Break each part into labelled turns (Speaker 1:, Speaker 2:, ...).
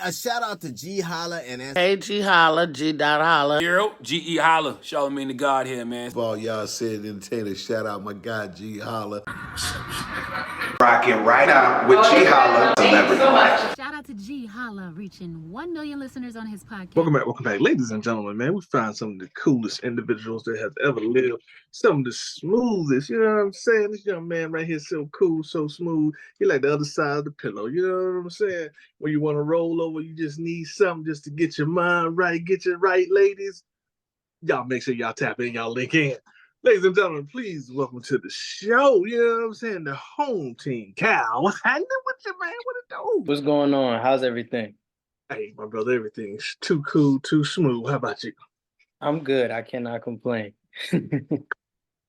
Speaker 1: A shout out to Ge.Holla and
Speaker 2: Hey, Ge.Holla, G.Holla.
Speaker 3: Ge.Holla, show me the God here, man.
Speaker 4: All y'all said entertainer, shout out my guy Ge.Holla.
Speaker 5: Rocking right now with Ge.Holla, Celebrity Life.
Speaker 6: Shout out to Ge.Holla, reaching 1 million listeners on his podcast.
Speaker 7: Welcome back, ladies and gentlemen, man. We found some of the coolest individuals that have ever lived. Some of the smoothest, you know what I'm saying? This young man right here, so cool, so smooth. He like the other side of the pillow, you know what I'm saying? When you want to roll over, you just need something just to get your mind right, get you right, ladies. Y'all make sure y'all tap in, y'all link in. Ladies and gentlemen, please welcome to the show. You know what I'm saying? The home team. C.A.L, what's happening with you, man? What it do?
Speaker 2: What's going on? How's everything?
Speaker 7: Hey, my brother, everything's too cool, too smooth. How about you?
Speaker 2: I'm good. I cannot complain.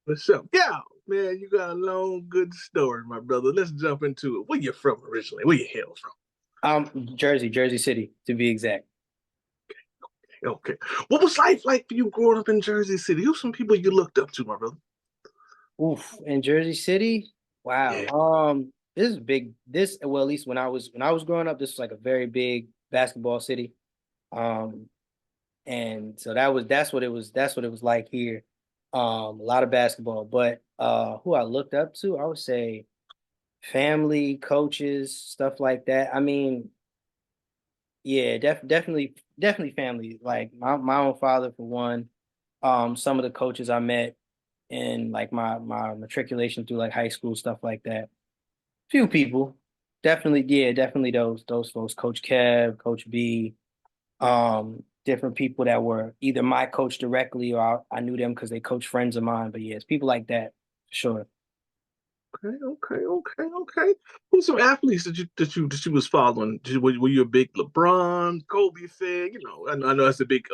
Speaker 7: What's up? Yeah, man, you got a long, good story, my brother. Let's jump into it. Where you from originally? Where you hail from?
Speaker 2: Jersey City, to be exact.
Speaker 7: Okay. What was life like for you growing up in Jersey City? Who's some people you looked up to, my brother?
Speaker 2: Oof, in Jersey City? Wow.
Speaker 7: Yeah.
Speaker 2: This is big. Well, at least when I was growing up, this was like a very big basketball city. And so that's what it was like here. A lot of basketball. But who I looked up to, I would say family, coaches, stuff like that. I mean, yeah, definitely family. Like my own father for one. Some of the coaches I met in like my matriculation through like high school, stuff like that. Few people. Definitely those folks. Coach Kev, Coach B, different people that were either my coach directly or I knew them because they coach friends of mine. But yeah, it's people like that, for sure.
Speaker 7: Okay. Who's some athletes that you was following? Were you a big LeBron, Kobe fan? You know, I know that's a big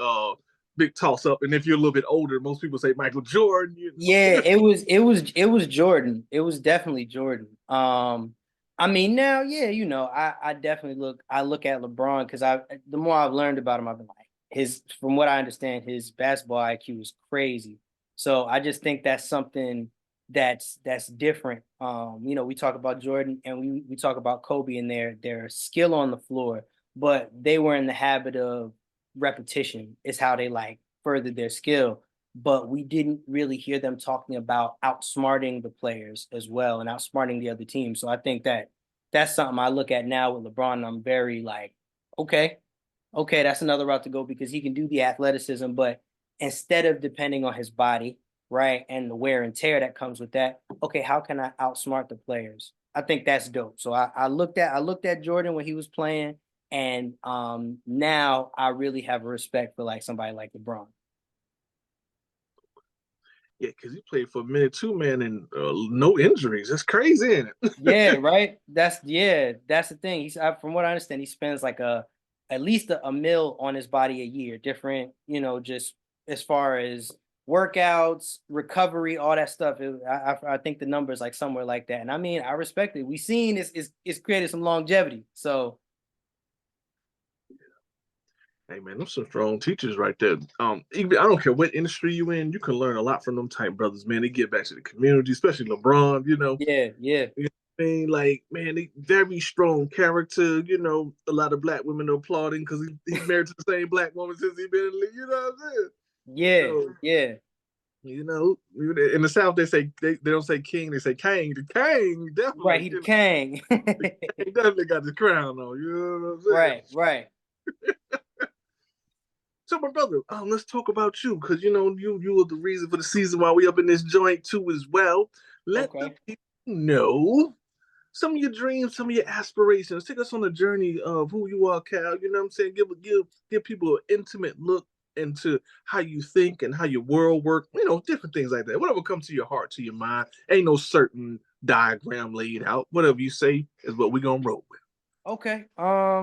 Speaker 7: toss up. And if you're a little bit older, most people say Michael Jordan. You know?
Speaker 2: Yeah, it was Jordan. It was definitely Jordan. I mean now, yeah, you know, I definitely look at LeBron because the more I've learned about him, I've been like from what I understand, his basketball IQ is crazy. So I just think that's something that's different. You know, we talk about Jordan and we talk about Kobe and their skill on the floor, but they were in the habit of repetition is how they like furthered their skill. But we didn't really hear them talking about outsmarting the players as well and outsmarting the other team. So I think that's something I look at now with LeBron. And I'm very like, okay, that's another route to go because he can do the athleticism, but instead of depending on his body, right, and the wear and tear that comes with that, okay, how can I outsmart the players? I think that's dope. So I looked at Jordan when he was playing, and now I really have a respect for like somebody like LeBron.
Speaker 7: Yeah, because he played for a minute too, man, and no injuries. That's crazy, isn't it?
Speaker 2: Yeah, right. That's the thing. From what I understand, he spends like at least a mil on his body a year. Different, you know, just as far as workouts, recovery, all that stuff. I think the number is like somewhere like that. And I mean, I respect it. We seen it's created some longevity. So.
Speaker 7: Hey man, those some strong teachers right there. Even I don't care what industry you in, you can learn a lot from them type brothers, man. They give back to the community, especially LeBron. You know,
Speaker 2: Yeah.
Speaker 7: you know what I mean, like man, they very strong character. You know, a lot of black women are applauding because he's married to the same black woman since he been in the league. You know what I'm saying?
Speaker 2: Yeah,
Speaker 7: So,
Speaker 2: yeah.
Speaker 7: you know, in the South they don't say king, they say Kang. The Kang definitely,
Speaker 2: Right, he the king.
Speaker 7: the Kang definitely got the crown on. You know what I'm saying?
Speaker 2: Right.
Speaker 7: So, my brother, let's talk about you because you know you were the reason for the season while we up in this joint too as well. Let the people know some of your dreams, some of your aspirations. Take us on a journey of who you are, C.A.L. You know what I'm saying? Give people an intimate look into how you think and how your world work. You know, different things like that. Whatever comes to your heart, to your mind. Ain't no certain diagram laid out. Whatever you say is what we gonna roll with.
Speaker 2: Okay.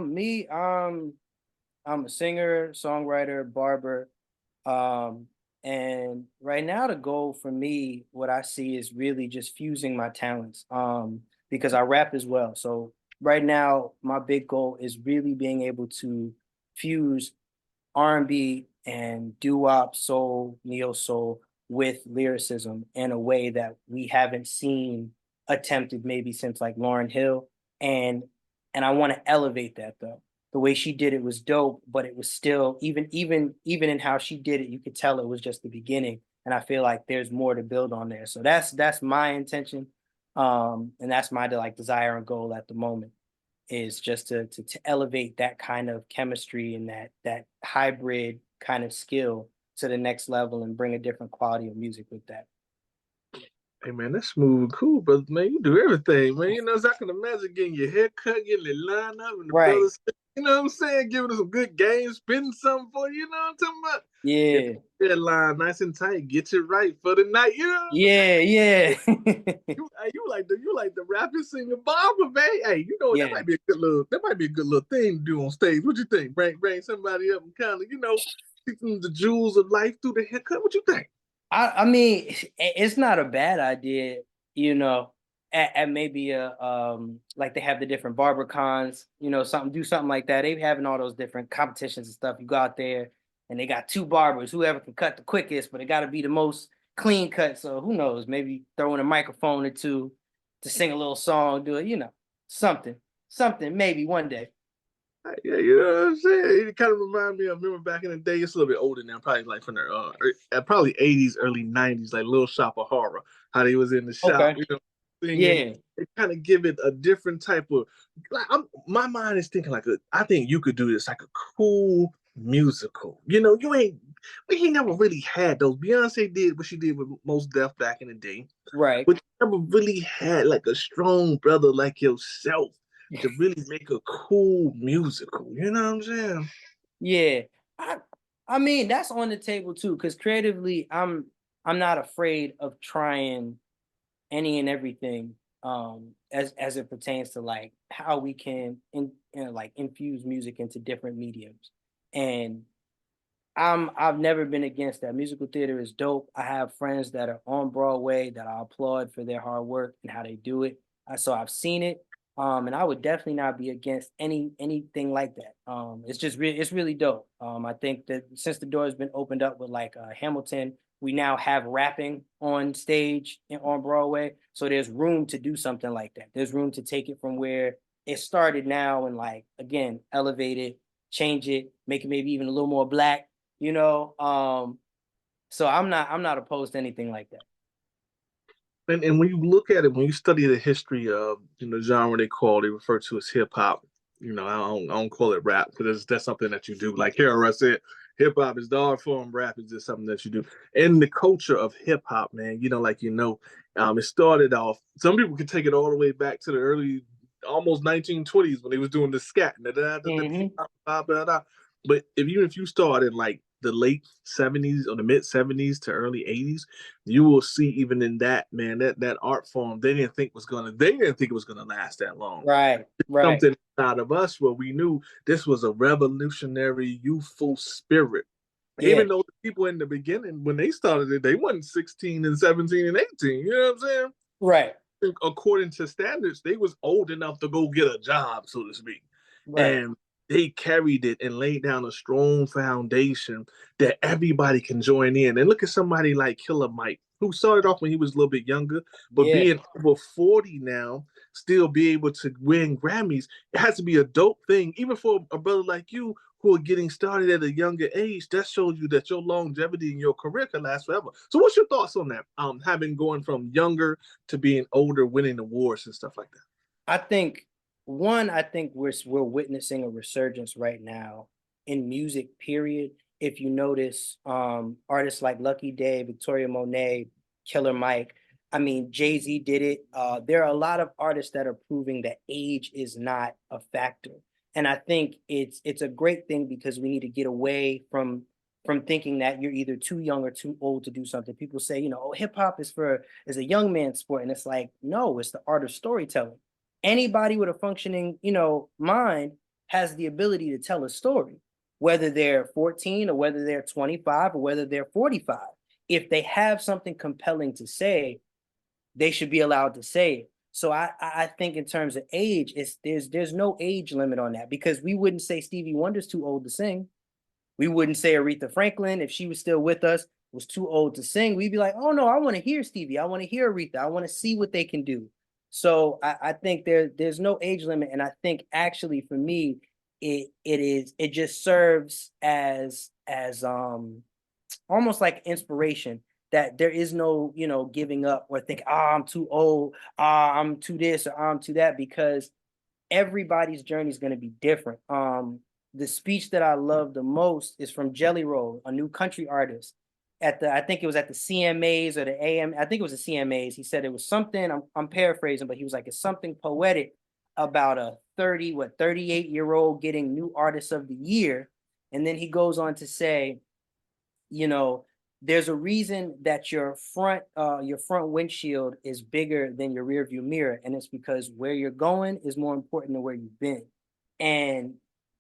Speaker 2: Me, I'm a singer, songwriter, barber. And right now the goal for me, what I see is really just fusing my talents. Because I rap as well. So right now, my big goal is really being able to fuse R&B and doo-wop, soul, neo soul with lyricism in a way that we haven't seen attempted maybe since like Lauryn Hill. And I want to elevate that though. the way she did it was dope, but it was still even in how she did it, you could tell it was just the beginning. And I feel like there's more to build on there. So that's my intention. And that's my like desire and goal at the moment, is just to elevate that kind of chemistry and that hybrid kind of skill to the next level and bring a different quality of music with that.
Speaker 7: Hey man, that's smooth, cool, brother. Man, you do everything, man. You know, so I can imagine getting your hair cut, getting it lined up, and the
Speaker 2: Right.
Speaker 7: brothers, you know what I'm saying, giving us some good games, spitting something for you. You know what I'm talking about?
Speaker 2: Yeah.
Speaker 7: Get that line nice and tight, get you right for the night. You know.
Speaker 2: Yeah.
Speaker 7: You like the rapping singer Barbara, man. Hey, you know
Speaker 2: Yeah.
Speaker 7: that might be a good little thing to do on stage. What you think? Bring somebody up and kind of, you know, teach them the jewels of life through the haircut. What you think?
Speaker 2: I mean, it's not a bad idea, you know, at maybe like they have the different barber cons, you know, do something like that. They having all those different competitions and stuff. You go out there and they got two barbers, whoever can cut the quickest, but it got to be the most clean cut. So who knows, maybe throw in a microphone or two to sing a little song, do it, you know, something maybe one day.
Speaker 7: Yeah, you know what I'm saying? It kind of reminds me of, remember back in the day, it's a little bit older now, probably like from the probably 80s, early 90s, like Little Shop of Horror, how they was in the shop,
Speaker 2: Okay.
Speaker 7: you know, singing.
Speaker 2: Yeah.
Speaker 7: It kind of give it a different type of, like, my mind is thinking like, I think you could do this like a cool musical. You know, we ain't never really had those. Beyonce did what she did with Mos Def back in the day.
Speaker 2: Right.
Speaker 7: But you never really had like a strong brother like yourself to really make a cool musical. You know what I'm saying?
Speaker 2: Yeah. I mean, that's on the table too, because creatively, I'm not afraid of trying any and everything as it pertains to like how we can like infuse music into different mediums. And I've never been against that. Musical theater is dope. I have friends that are on Broadway that I applaud for their hard work and how they do it. So I've seen it. And I would definitely not be against anything like that. It's really dope. I think that since the door has been opened up with like Hamilton, we now have rapping on stage on Broadway. So there's room to do something like that. There's room to take it from where it started now and like, again, elevate it, change it, make it maybe even a little more black, you know? So I'm not opposed to anything like that.
Speaker 7: And when you look at it, when you study the history of, you know, genre they refer to as hip hop. You know, I don't call it rap because that's something that you do. Like Harold said, hip hop is the art form, rap is just something that you do. And the culture of hip hop, man, you know, like it started off. Some people could take it all the way back to the early, almost 1920s when they was doing the scat. But even if you start in like the late 70s or the mid 70s to early 80s, you will see even in that, man, that art form, they didn't think it was gonna last that long.
Speaker 2: Right.
Speaker 7: Something out of us where we knew this was a revolutionary, youthful spirit.
Speaker 2: Yeah.
Speaker 7: Even though the people in the beginning, when they started it, they wasn't 16 and 17 and 18. You know what I'm saying?
Speaker 2: Right.
Speaker 7: According to standards, they was old enough to go get a job, so to speak.
Speaker 2: Right.
Speaker 7: And they carried it and laid down a strong foundation that everybody can join in. And look at somebody like Killer Mike, who started off when he was a little bit younger, but being over 40 now, still be able to win Grammys. It has to be a dope thing, even for a brother like you who are getting started at a younger age. That shows you that your longevity in your career can last forever. So what's your thoughts on that? Having going from younger to being older, winning awards and stuff like that.
Speaker 2: I think we're witnessing a resurgence right now in music, period. If you notice, artists like Lucky Day, Victoria Monet, Killer Mike, I mean, Jay-Z did it. There are a lot of artists that are proving that age is not a factor. And I think it's a great thing because we need to get away from thinking that you're either too young or too old to do something. People say, you know, oh, hip hop is a young man's sport. And it's like, no, it's the art of storytelling. Anybody with a functioning, you know, mind has the ability to tell a story, whether they're 14 or whether they're 25 or whether they're 45. If they have something compelling to say, they should be allowed to say it. So I think in terms of age, there's no age limit on that, because we wouldn't say Stevie Wonder's too old to sing. We wouldn't say Aretha Franklin, if she was still with us, was too old to sing. We'd be like, oh no, I want to hear Stevie. I want to hear Aretha. I want to see what they can do. So I think there's no age limit. And I think actually for me, it just serves as almost like inspiration, that there is no, you know, giving up or think, I'm too old, I'm too this or I'm too that, because everybody's journey is going to be different. The speech that I love the most is from Jelly Roll, a new country artist, I think it was at the CMAs or the AM. I think it was the CMAs. He said it was something, I'm paraphrasing, but he was like, it's something poetic about a 38-year-old getting new artist of the year. And then he goes on to say, you know, there's a reason that your front windshield is bigger than your rear view mirror. And it's because where you're going is more important than where you've been. And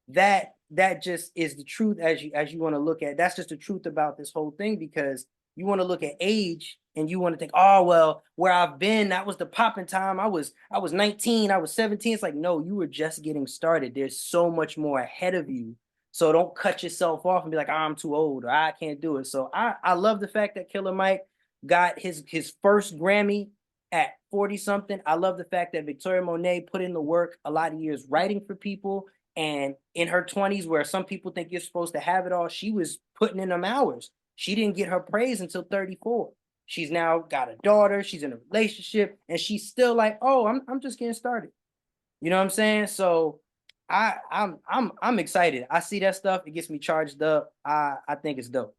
Speaker 2: that just is the truth as you want to look at. That's just the truth about this whole thing, because you want to look at age and you want to think, oh, well, where I've been, that was the popping time. I was 19, I was 17. It's like, no, you were just getting started. There's so much more ahead of you. So don't cut yourself off and be like, I'm too old or I can't do it. So I love the fact that Killer Mike got his first Grammy at 40 something. I love the fact that Victoria Monet put in the work a lot of years writing for people. And in her 20s, where some people think you're supposed to have it all, she was putting in them hours. She didn't get her praise until 34. She's now got a daughter, she's in a relationship, and she's still like, oh, I'm just getting started. You know what I'm saying? So I'm excited. I see that stuff, it gets me charged up. I think it's dope.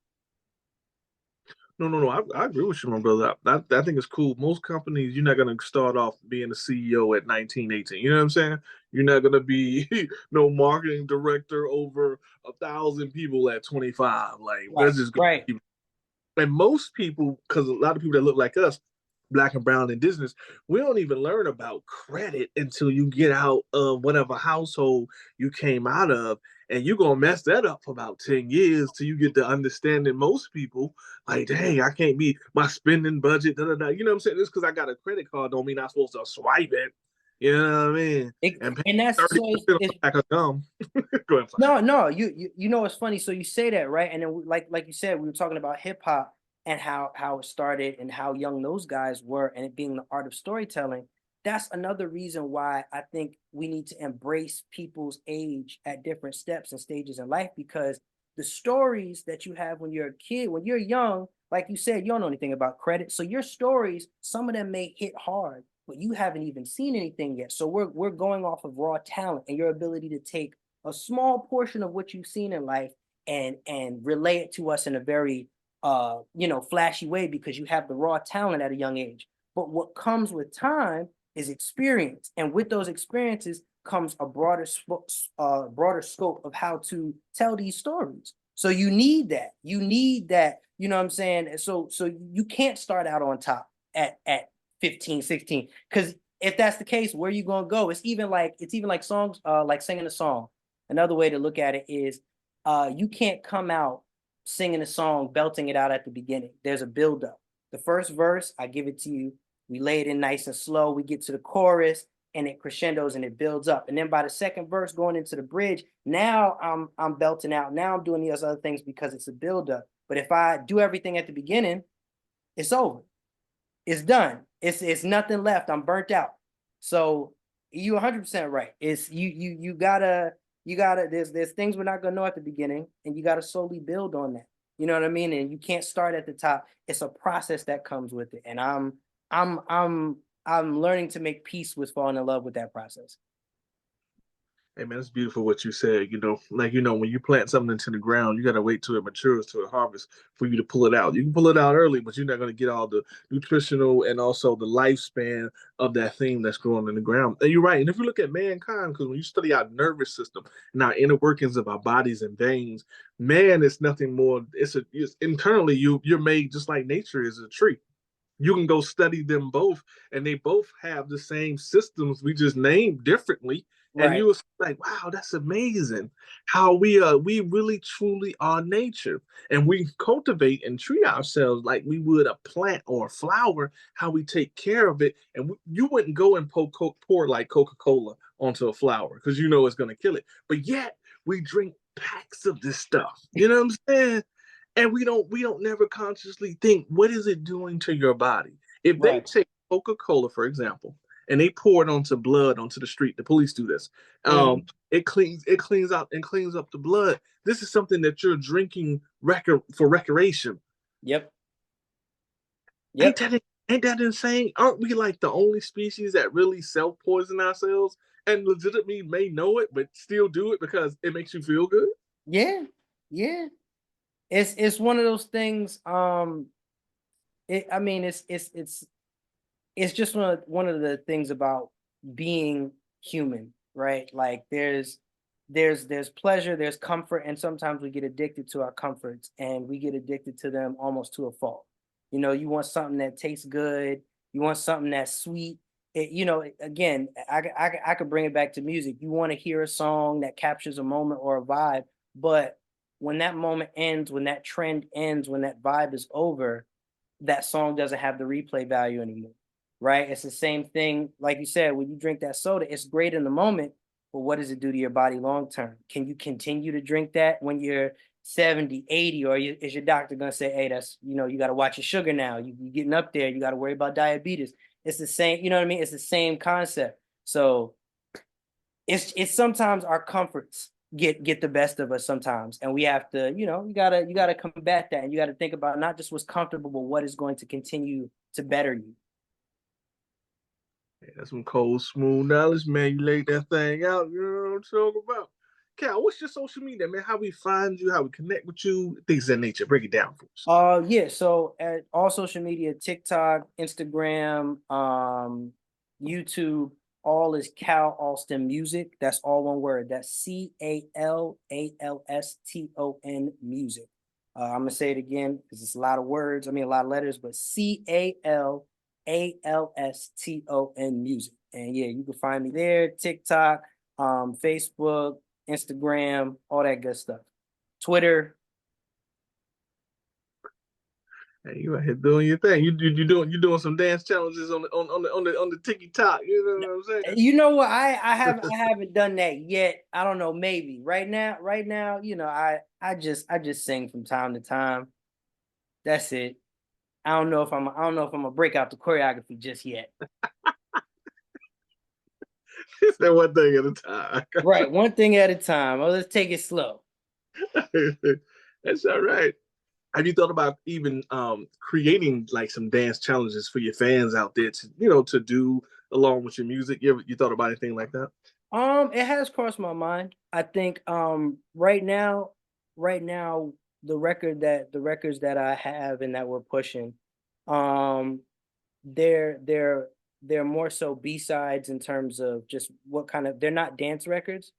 Speaker 7: No. I agree with you, my brother. I think it's cool. Most companies, you're not going to start off being a CEO at 19, 18. You know what I'm saying? You're not going to be no marketing director over 1,000 people at 25. Like, that's just
Speaker 2: right.
Speaker 7: And most people, because a lot of people that look like us, Black and brown indigenous, we don't even learn about credit until you get out of whatever household you came out of. And you're going to mess that up for about 10 years till you get to understanding most people. Like, dang, I can't be my spending budget. Da, da, da. You know what I'm saying? Just because I got a credit card don't mean I'm supposed to swipe it. You know what I mean?
Speaker 2: And that's so it's
Speaker 7: like a gum. Go ahead.
Speaker 2: No, you know it's funny. So you say that, right? And then like you said, we were talking about hip hop and how it started and how young those guys were, and it being the art of storytelling. That's another reason why I think we need to embrace people's age at different steps and stages in life, because the stories that you have when you're a kid, when you're young, like you said, you don't know anything about credit. So your stories, some of them may hit hard, but you haven't even seen anything yet. So we're going off of raw talent and your ability to take a small portion of what you've seen in life and relay it to us in a very flashy way, because you have the raw talent at a young age. But what comes with time is experience, and with those experiences comes a broader scope of how to tell these stories. So you need that. You know what I'm saying? So you can't start out on top at 15, 16, because if that's the case, where are you gonna go? It's even like songs, like singing a song. Another way to look at it is you can't come out singing a song, belting it out at the beginning. There's a buildup. The first verse, I give it to you. We lay it in nice and slow. We get to the chorus and it crescendos and it builds up. And then by the second verse going into the bridge, now I'm belting out. Now I'm doing these other things because it's a buildup. But if I do everything at the beginning, it's over. It's done. It's nothing left. I'm burnt out. So you 100% right. It's you gotta there's things we're not gonna know at the beginning, and you gotta slowly build on that. You know what I mean? And you can't start at the top. It's a process that comes with it. And I'm learning to make peace with falling in love with that process.
Speaker 7: Hey man, it's beautiful what you said. When you plant something into the ground, you gotta wait till it matures to a harvest for you to pull it out. You can pull it out early, but you're not gonna get all the nutritional and also the lifespan of that thing that's growing in the ground. And you're right. And if you look at mankind, because when you study our nervous system and our inner workings of our bodies and veins, man is nothing more. It's internally you're made just like nature is a tree. You can go study them both, and they both have the same systems. We just name differently.
Speaker 2: Right.
Speaker 7: And you was like, wow, that's amazing how we really truly are nature, and we cultivate and treat ourselves like we would a plant or a flower, how we take care of it. And you wouldn't go and pour like Coca-Cola onto a flower because you know it's going to kill it. But yet we drink packs of this stuff. You know what I'm saying? And we don't never consciously think, what is it doing to your body? If they take Coca-Cola, for example, and they pour it onto blood onto the street. The police do this. It cleans out and cleans up the blood. This is something that you're drinking for recreation.
Speaker 2: Yep.
Speaker 7: Ain't that insane? Aren't we like the only species that really self-poison ourselves and legitimately may know it but still do it because it makes you feel good?
Speaker 2: Yeah. It's one of those things. It's just one of the things about being human, right? Like there's pleasure, there's comfort, and sometimes we get addicted to our comforts, and we get addicted to them almost to a fault. You know, you want something that tastes good, you want something that's sweet. Again, I could bring it back to music. You want to hear a song that captures a moment or a vibe, but when that moment ends, when that trend ends, when that vibe is over, that song doesn't have the replay value anymore, right? It's the same thing, like you said, when you drink that soda, it's great in the moment, but what does it do to your body long term? Can you continue to drink that when you're 70, 80, or is your doctor going to say, hey, that's, you got to watch your sugar now. You're getting up there. You got to worry about diabetes. It's the same, you know what I mean? It's the same concept. So it's sometimes our comforts get the best of us sometimes. And we have to, you gotta combat that. And you got to think about not just what's comfortable, but what is going to continue to better you.
Speaker 7: Yeah, that's some cold, smooth knowledge, man. You laid that thing out. You know what I'm talking about. Cal, what's your social media, man? How we find you, how we connect with you, things of that nature. Break it down for us.
Speaker 2: Yeah. So at all social media, TikTok, Instagram, YouTube, all is Cal Alston Music. That's all one word. That's C.A.L. ALSTON Music. I'm gonna say it again because it's a lot of words. I mean, a lot of letters, but C.A.L. ALSTON Music. And yeah, you can find me there. TikTok, Facebook, Instagram, all that good stuff. Twitter.
Speaker 7: Hey, you out here doing your thing. You doing some dance challenges on the TikTok. You know what I'm saying?
Speaker 2: You know what? I haven't done that yet. I don't know. Maybe right now. I just sing from time to time. That's it. I don't know if I'm gonna break out the choreography just yet.
Speaker 7: It's that one thing at a time.
Speaker 2: Right, one thing at a time. Oh, let's take it slow.
Speaker 7: That's all right. Have you thought about even creating like some dance challenges for your fans out there to do along with your music? You thought about anything like that?
Speaker 2: It has crossed my mind. I think right now the records that I have and that we're pushing, they're more so B-sides in terms of just what kind of, they're not dance records,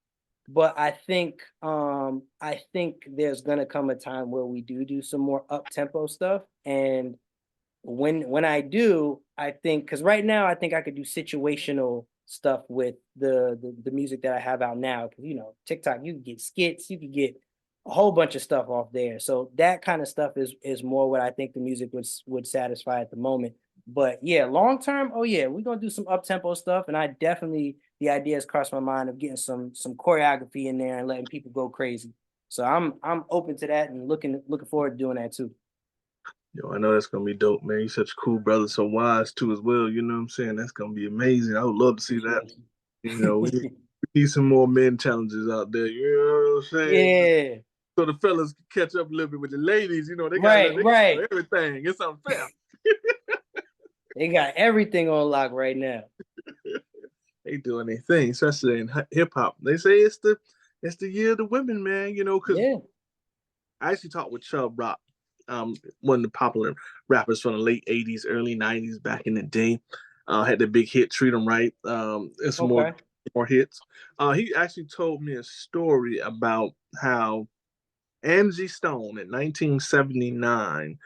Speaker 2: but I think there's gonna come a time where we do some more up-tempo stuff. And when I do, I think, because right now I think I could do situational stuff with the music that I have out now. Because TikTok, you can get skits, you can get a whole bunch of stuff off there. So that kind of stuff is more what I think the music would satisfy at the moment. But yeah, long term, oh yeah, we're gonna do some up-tempo stuff. And the idea has crossed my mind of getting some choreography in there and letting people go crazy. So I'm open to that and looking forward to doing that too.
Speaker 7: Yo, I know that's gonna be dope, man. You're such a cool brother, so wise too as well. You know what I'm saying? That's gonna be amazing. I would love to see that. We need some more men challenges out there. You know what I'm saying?
Speaker 2: Yeah.
Speaker 7: So the fellas can catch up a little bit with the ladies. They got
Speaker 2: right.
Speaker 7: everything. It's unfair.
Speaker 2: They got everything on lock right now.
Speaker 7: They doing their thing, especially in hip hop. They say it's the year of the women, man. Because I actually talked with Chubb Rock, one of the popular rappers from the late 80s, early 90s back in the day. Had the big hit Treat 'Em Right. And some more hits. He actually told me a story about how Angie Stone in 1979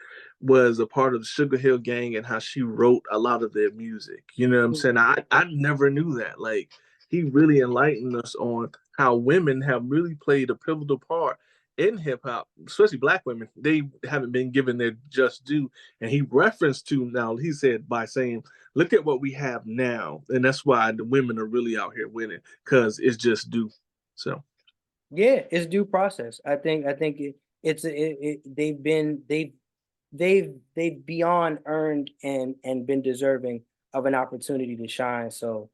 Speaker 7: was a part of the Sugar Hill Gang and how she wrote a lot of their music. You know what I'm saying? I never knew that. Like, he really enlightened us on how women have really played a pivotal part in hip hop, especially Black women. They haven't been given their just due. And he referenced to now, he said by saying, look at what we have now. And that's why the women are really out here winning, because it's just due. So
Speaker 2: yeah, it's due process. I think they've beyond earned and been deserving of an opportunity to shine. So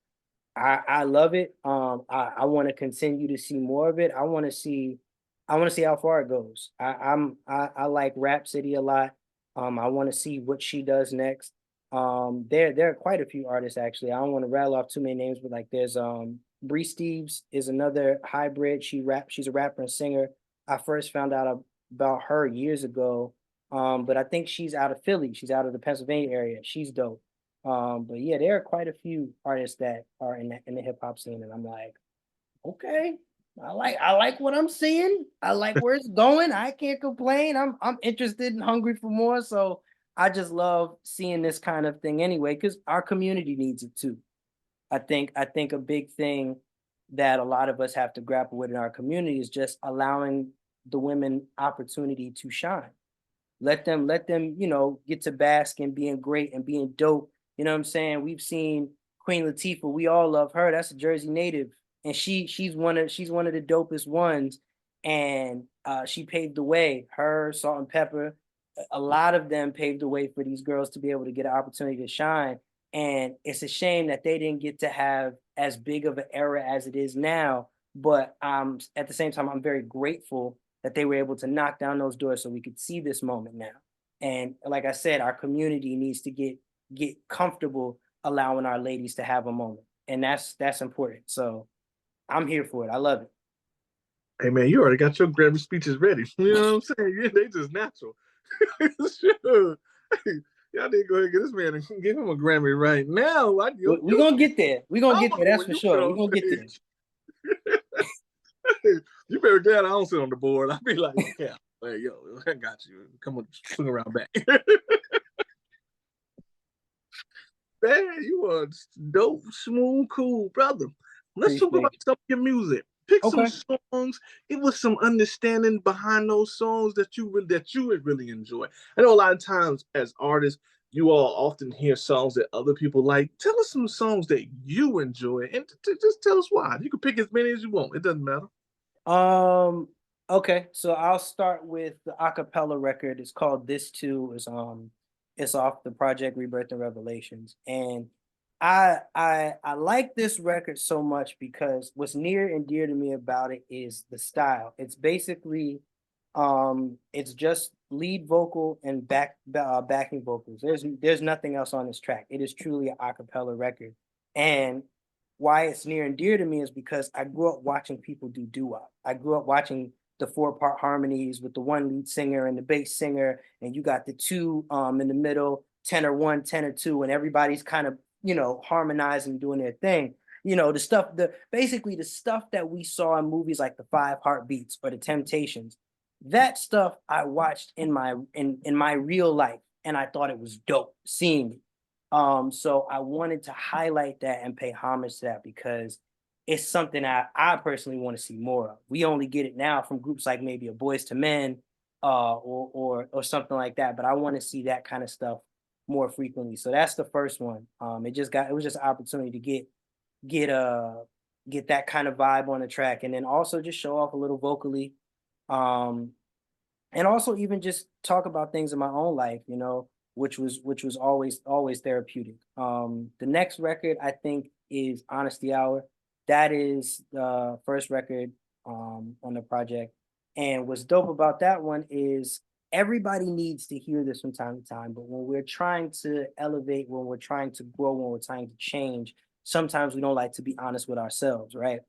Speaker 2: I love it. I want to continue to see more of it. I want to see how far it goes. I like Rhapsody a lot. I want to see what she does next. There are quite a few artists actually. I don't want to rattle off too many names, but like there's Bree Steves is another hybrid. She's a rapper and singer. I first found out about her years ago. But I think she's out of Philly. She's out of the Pennsylvania area. She's dope. But yeah, there are quite a few artists that are in the hip hop scene, and I'm like, okay, I like what I'm seeing. I like where it's going. I can't complain. I'm interested and hungry for more. So I just love seeing this kind of thing anyway, because our community needs it too. I think a big thing that a lot of us have to grapple with in our community is just allowing the women opportunity to shine. Let them, get to bask in being great and being dope. You know what I'm saying? We've seen Queen Latifah. We all love her. That's a Jersey native, and she's one of the dopest ones. And she paved the way. Her, Salt and Pepper, a lot of them paved the way for these girls to be able to get an opportunity to shine. And it's a shame that they didn't get to have as big of an era as it is now. But at the same time, I'm very grateful that they were able to knock down those doors so we could see this moment now. And like I said, our community needs to get comfortable allowing our ladies to have a moment. And that's important. So I'm here for it. I love it.
Speaker 7: Hey man, you already got your Grammy speeches ready. You know what I'm saying? Yeah, they just natural. Sure. Y'all need to go ahead and get this man and give him a Grammy right now.
Speaker 2: We're gonna get there. We're gonna get there, that's for sure. We're gonna get there.
Speaker 7: You better glad I don't sit on the board. I'll be like, yeah, hey, yo, I got you. Come on, swing around back. Man, you are a dope, smooth, cool brother. Let's talk about some of your music. Pick some songs. Give us some understanding behind those songs that you would really enjoy. I know a lot of times as artists, you all often hear songs that other people like. Tell us some songs that you enjoy, and just tell us why. You can pick as many as you want. It doesn't matter.
Speaker 2: Okay, so I'll start with the acapella record. It's called This Too. It's off the project Rebirth and Revelations. And I like this record so much because what's near and dear to me about it is the style. It's basically it's just lead vocal and backing vocals. There's nothing else on this track. It is truly an acapella record. And why it's near and dear to me is because I grew up watching people do doo-wop. I grew up watching the 4-part harmonies with the one lead singer and the bass singer, and you got the two in the middle, tenor 1, tenor 2, and everybody's kind of, harmonizing, doing their thing. Basically the stuff that we saw in movies like The 5 Heartbeats or The Temptations. That stuff I watched in my real life, and I thought it was dope seeing it. So I wanted to highlight that and pay homage to that because it's something I personally want to see more of. We only get it now from groups like maybe a Boyz II Men, or something like that. But I want to see that kind of stuff more frequently. So that's the first one. It was just an opportunity to get that kind of vibe on the track, and then also just show off a little vocally, and also even just talk about things in my own life, which was always therapeutic. The next record I think is Honesty Hour. That is the first record on the project. And what's dope about that one is everybody needs to hear this from time to time. But when we're trying to elevate, when we're trying to grow, when we're trying to change, sometimes we don't like to be honest with ourselves, right?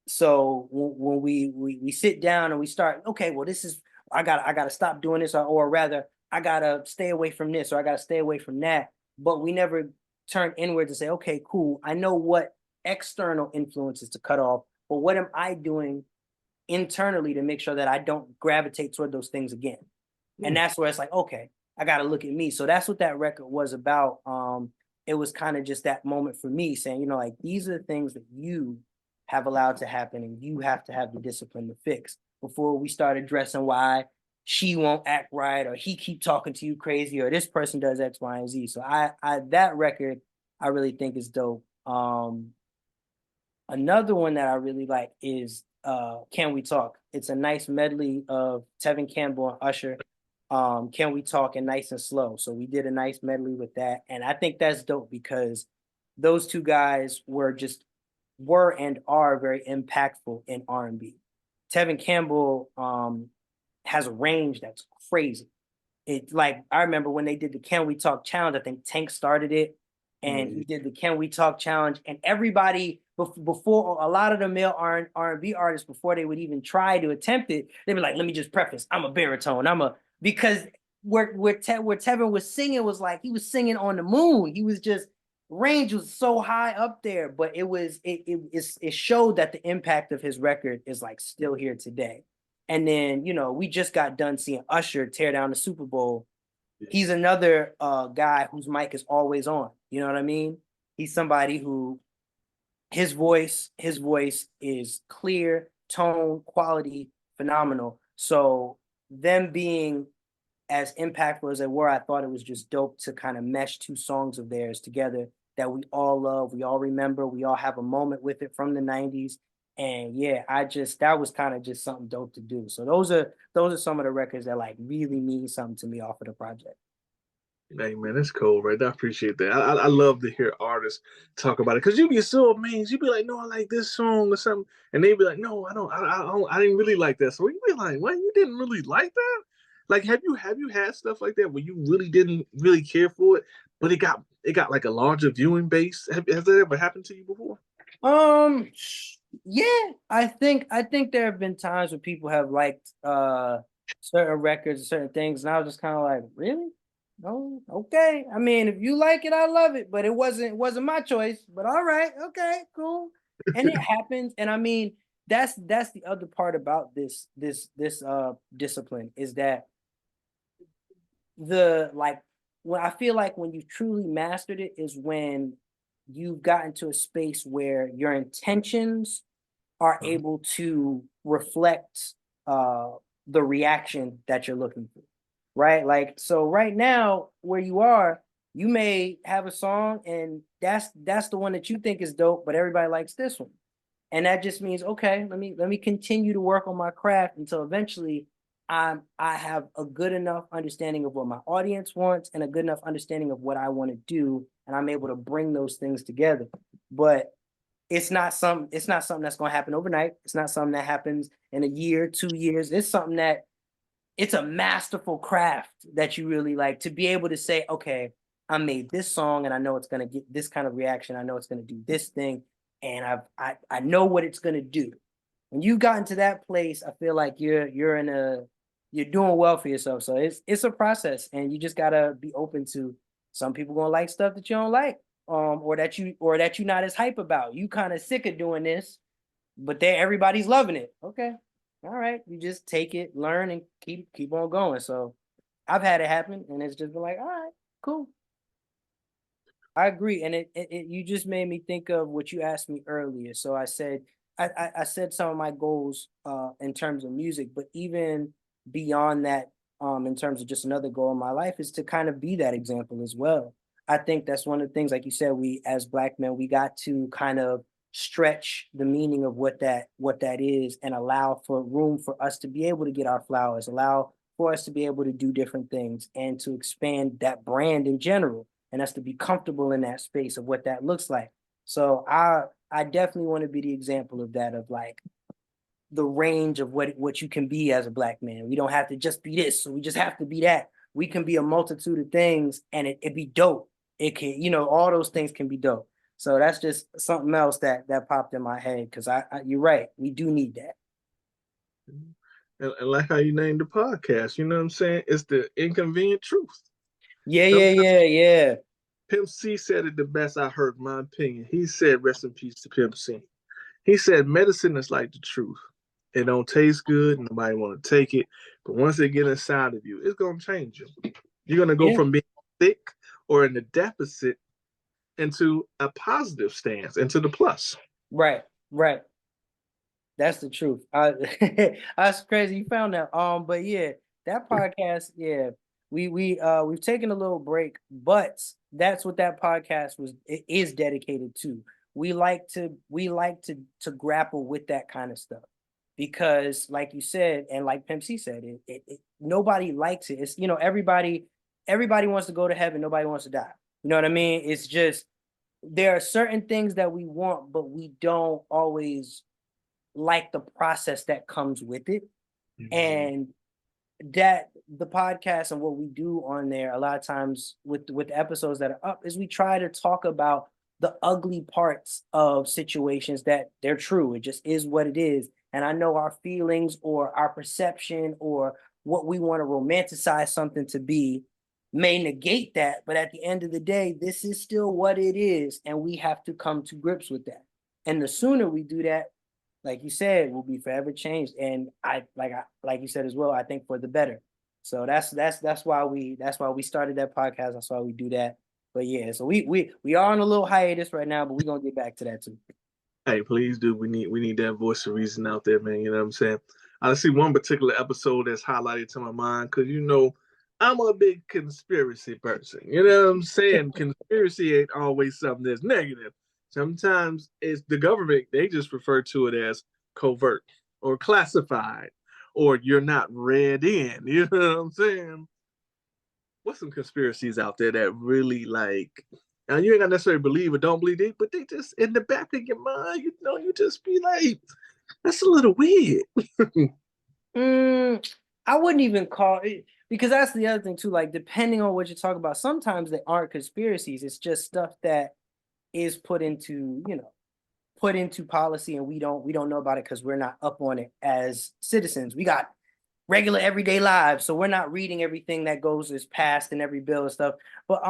Speaker 2: So when we sit down and we start, okay, well, this is, I gotta stop doing this, or rather, I gotta stay away from this, or I gotta stay away from that. But we never turn inward to say, okay, cool, I know what external influences to cut off, but what am I doing internally to make sure that I don't gravitate toward those things again? And that's where it's like, okay, I got to look at me. So that's what that record was about. It was kind of just that moment for me saying, like, these are the things that you have allowed to happen, and you have to have the discipline to fix before we start addressing why she won't act right, or he keep talking to you crazy, or this person does X, Y, and Z. So that record I really think is dope. Another one that I really like is Can We Talk? It's a nice medley of Tevin Campbell and Usher. Can We Talk and Nice and Slow. So we did a nice medley with that. And I think that's dope because those two guys were and are very impactful in R&B. Tevin Campbell has a range that's crazy. I remember when they did the Can We Talk challenge, I think Tank started it, and he did the Can We Talk challenge, and everybody before, a lot of the male R&B artists, before they would even try to attempt it, they'd be like, let me just preface, I'm a baritone, because where Tevin was singing was like, he was singing on the moon. He was just, range was so high up there, but it showed that the impact of his record is like still here today. And then, we just got done seeing Usher tear down the Super Bowl. He's another guy whose mic is always on. You know what I mean? He's somebody who his voice is clear, tone, quality, phenomenal. So them being as impactful as they were, I thought it was just dope to kind of mesh two songs of theirs together that we all love, we all remember, we all have a moment with it from the 90s. And yeah, that was kind of just something dope to do. So those are some of the records that like really mean something to me off of the project.
Speaker 7: Hey man, that's cool, right? I appreciate that. I love to hear artists talk about it because you be so amazed. You be like, no, I like this song or something, and they be like, no, I don't. I didn't really like that. So you be like, what? You didn't really like that? Like, have you had stuff like that where you really didn't really care for it, but it got like a larger viewing base? Has that ever happened to you before?
Speaker 2: Yeah, I think there have been times where people have liked certain records and certain things, and I was just kind of like, really? No, okay. I mean, if you like it, I love it, but it wasn't my choice. But all right, okay, cool. And it happens. And I mean, that's the other part about this discipline is that when I feel like when you've truly mastered it is when you've gotten to a space where your intentions are able to reflect the reaction that you're looking for. Right? Like, so right now where you are, you may have a song and that's the one that you think is dope, but everybody likes this one. And that just means, okay, let me continue to work on my craft until eventually I have a good enough understanding of what my audience wants and a good enough understanding of what I want to do. And I'm able to bring those things together. But it's not something that's going to happen overnight. It's not something that happens in a year, 2 years. It's something that it's a masterful craft that you really like to be able to say, okay, I made this song and I know it's going to get this kind of reaction. I know it's going to do this thing. And I know what it's going to do. When you've gotten to that place, I feel like you're doing well for yourself. So it's a process and you just got to be open to some people going to like stuff that you don't like, or that you're not as hype about. You kind of sick of doing this, but everybody's loving it. Okay. All right, you just take it, learn, and keep on going. So I've had it happen, and it's just been like, all right, cool. I agree, and it you just made me think of what you asked me earlier. So I said I said some of my goals in terms of music, but even beyond that, in terms of just another goal in my life is to kind of be that example as well. I think that's one of the things, like you said, we as Black men, we got to kind of stretch the meaning of what that is and allow for room for us to be able to get our flowers, allow for us to be able to do different things and to expand that brand in general and us to be comfortable in that space of what that looks like. So I definitely want to be the example of that, of like the range of what you can be as a Black man. We don't have to just be this, so we just have to be that. We can be a multitude of things and it be dope. It can, all those things can be dope. So that's just something else that popped in my head because you're right. We do need that.
Speaker 7: And like how you named the podcast, you know what I'm saying? It's the inconvenient truth.
Speaker 2: Yeah.
Speaker 7: Pimp C said it the best I heard, in my opinion. He said, rest in peace to Pimp C. He said, medicine is like the truth. It don't taste good. Nobody want to take it. But once it get inside of you, it's going to change you. You're going to go from being sick or in the deficit into a positive stance, into the plus.
Speaker 2: Right. That's the truth. That's crazy. You found that. But yeah, that podcast, yeah, we've taken a little break, but that's what that podcast is dedicated to. We like to grapple with that kind of stuff. because, like you said, and like Pimp C said, nobody likes it. It's, you know, everybody wants to go to heaven. Nobody wants to die. You know what I mean? It's just, there are certain things that we want, but we don't always like the process that comes with it. And that the podcast and what we do on there a lot of times with episodes that are up is we try to talk about the ugly parts of situations that they're true. It just is what it is. And I know our feelings or our perception or what we want to romanticize something to be may negate that, but at the end of the day, this is still what it is, and we have to come to grips with that. And the sooner we do that, like you said, we'll be forever changed. And like you said as well, I think for the better. So that's why we started that podcast. That's why we do that. But yeah, so we are on a little hiatus right now, but we're gonna get back to that too.
Speaker 7: Hey, please do. We need that voice of reason out there, man. You know what I'm saying? I see one particular episode that's highlighted to my mind because, you know, I'm a big conspiracy person. You know what I'm saying? Conspiracy ain't always something that's negative. Sometimes it's the government, they just refer to it as covert or classified or you're not read in. You know what I'm saying? What's some conspiracies out there that really, like, now you ain't got to necessarily believe or don't believe it, but they just in the back of your mind, you know, you just be like, that's a little weird.
Speaker 2: I wouldn't even call it, because that's the other thing too. Like, depending on what you talk about, sometimes they aren't conspiracies. It's just stuff that is put into policy, and we don't know about it because we're not up on it as citizens. We got regular everyday lives, so we're not reading everything that goes as passed in every bill and stuff. But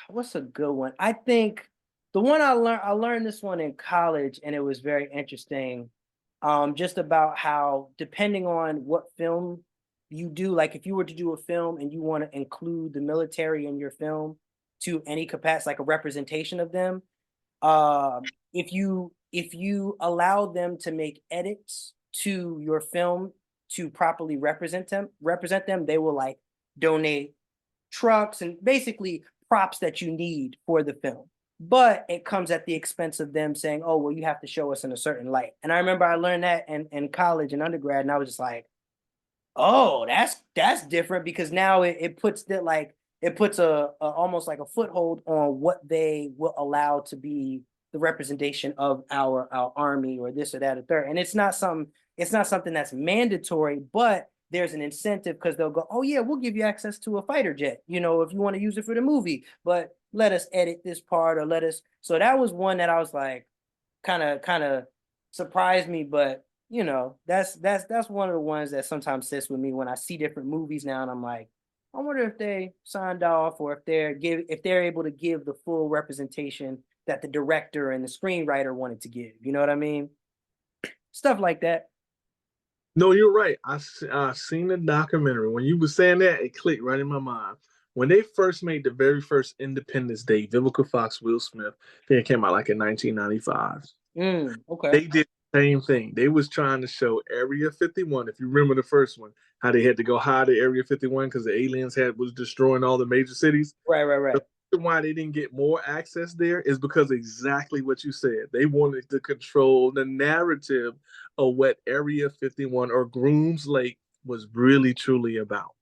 Speaker 2: what's a good one? I think the one I learned this one in college, and it was very interesting. Just about how, depending on what film you do, like if you were to do a film and you want to include the military in your film to any capacity, like a representation of them, if you allow them to make edits to your film to properly represent them, they will like donate trucks and basically props that you need for the film. But it comes at the expense of them saying, oh, well, you have to show us in a certain light. And I remember I learned that in college and undergrad, and I was just like, oh, that's different, because now it puts that, like, it puts a almost like a foothold on what they will allow to be the representation of our army or this or that or third. And it's not something that's mandatory, but there's an incentive, because they'll go, oh yeah, we'll give you access to a fighter jet, you know, if you want to use it for the movie, but let us edit this part, or let us. So that was one that I was like, kind of surprised me, but you know, that's one of the ones that sometimes sits with me when I see different movies now, and I'm like, I wonder if they signed off, or if they're able to give the full representation that the director and the screenwriter wanted to give. You know what I mean? Stuff like that.
Speaker 7: No, you're right. I seen the documentary. When you were saying that, it clicked right in my mind. When they first made the very first Independence Day, Vivica Fox, Will Smith, I think it came out like in 1995.
Speaker 2: Okay.
Speaker 7: They did the same thing. They was trying to show Area 51. If you remember the first one, how they had to go hide at Area 51 because the aliens was destroying all the major cities.
Speaker 2: Right.
Speaker 7: The reason why they didn't get more access there is because exactly what you said. They wanted to control the narrative of what Area 51 or Grooms Lake was really truly about.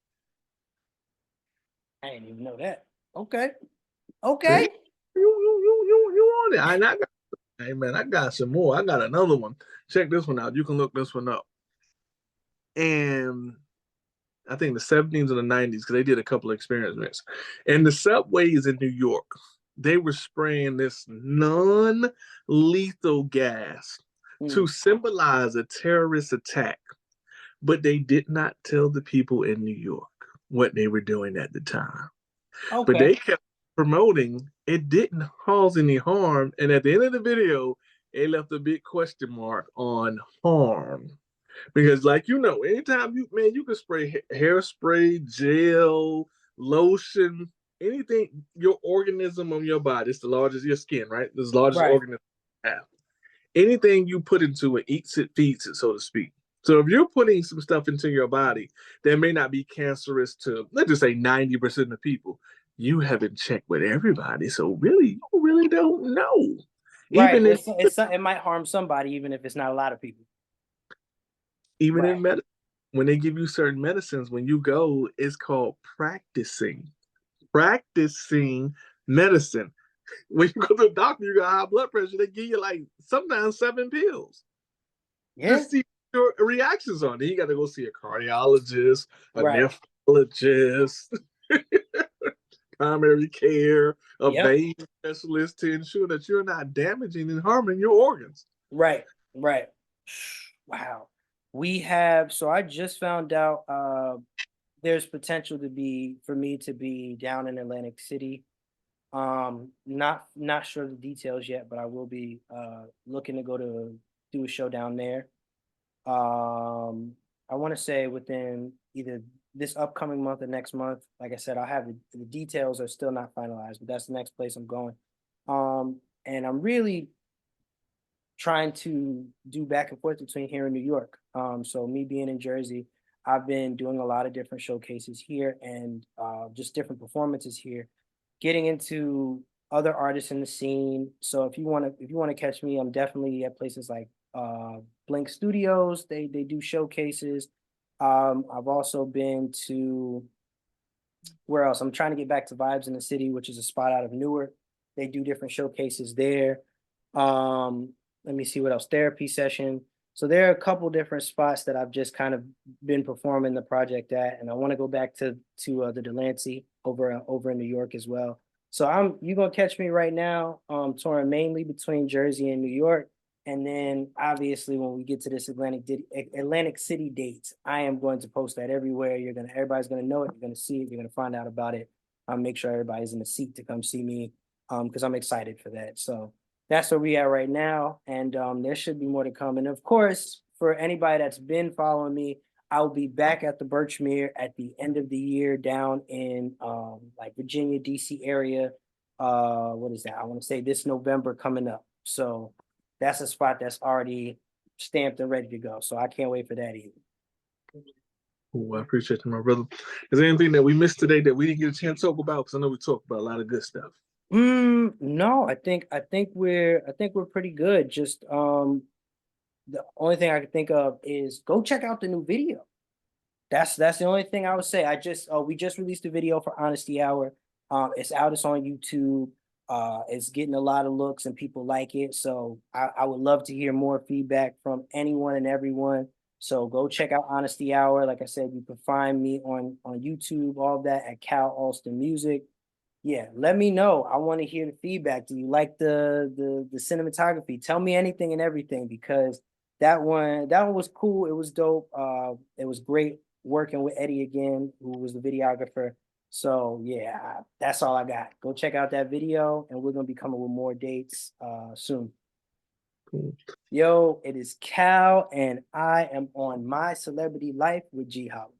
Speaker 2: I didn't even know that. Okay.
Speaker 7: Hey, you on it? I got some more. I got another one. Check this one out. You can look this one up. And I think the 70s and the 90s, because they did a couple of experiments. And the subways in New York, they were spraying this non-lethal gas to symbolize a terrorist attack. But they did not tell the people in New York what they were doing at the time. Okay. But they kept promoting it didn't cause any harm. And at the end of the video, they left a big question mark on harm. Because, like, you know, anytime you can spray hairspray, gel, lotion, anything, your organism on your body, it's the largest, your skin, right? It's the largest organism you have. Anything you put into it eats it, feeds it, so to speak. So if you're putting some stuff into your body that may not be cancerous to, let's just say 90% of people, you haven't checked with everybody. So really, you really don't know.
Speaker 2: Right.
Speaker 7: Even in
Speaker 2: It might harm somebody, even if it's not a lot of people. Right.
Speaker 7: medicine, when they give you certain medicines, when you go, it's called practicing medicine. When you go to the doctor, you got high blood pressure, they give you like sometimes 7 pills to
Speaker 2: Yeah.
Speaker 7: see your reactions on it. You got to go see a cardiologist, a
Speaker 2: Right.
Speaker 7: nephrologist, primary care, a
Speaker 2: Yep.
Speaker 7: vein specialist to ensure that you're not damaging and harming your organs.
Speaker 2: Right. Right. Wow. So I just found out there's potential for me to be down in Atlantic City. Not sure the details yet, but I will be looking to go to do a show down there. I want to say within either this upcoming month or next month. Like I said, I'll have the details are still not finalized, but that's the next place I'm going. And I'm really trying to do back and forth between here and New York. So me being in Jersey, I've been doing a lot of different showcases here and just different performances here, getting into other artists in the scene. So if you want to catch me, I'm definitely at places like Blink Studios. They do showcases. I've also been to where else? I'm trying to get back to Vibes in the City, which is a spot out of Newark. They do different showcases there. Let me see what else. Therapy Session. So there are a couple different spots that I've just kind of been performing the project at, and I want to go back to the Delancey over in New York as well. So you're gonna catch me right now, touring mainly between Jersey and New York, and then obviously when we get to this Atlantic City dates, I am going to post that everywhere. Everybody's gonna know it. You're gonna see it. You're gonna find out about it. I'll make sure everybody's in the seat to come see me, because I'm excited for that. So that's where we are right now, and there should be more to come. And of course, for anybody that's been following me, I'll be back at the Birchmere at the end of the year down in like Virginia, DC area. What is that? I want to say this November coming up. So that's a spot that's already stamped and ready to go. So I can't wait for that either.
Speaker 7: Oh, I appreciate you, my brother. Is there anything that we missed today that we didn't get a chance to talk about? Because I know we talked about a lot of good stuff.
Speaker 2: No, I think we're pretty good. Just the only thing I can think of is go check out the new video. That's the only thing I would say. We just released a video for Honesty Hour. It's out, it's on YouTube. It's getting a lot of looks and people like it. So I would love to hear more feedback from anyone and everyone. So go check out Honesty Hour. Like I said, you can find me on YouTube, all that at C.A.L Alston Music. Yeah, let me know. I want to hear the feedback. Do you like the cinematography? Tell me anything and everything, because that one was cool. It was dope. It was great working with Eddie again, who was the videographer. So yeah, that's all I got. Go check out that video, and we're gonna be coming with more dates soon.
Speaker 7: Cool.
Speaker 2: Yo, it is C.A.L, and I am on My Celebrity Life with GeHolla.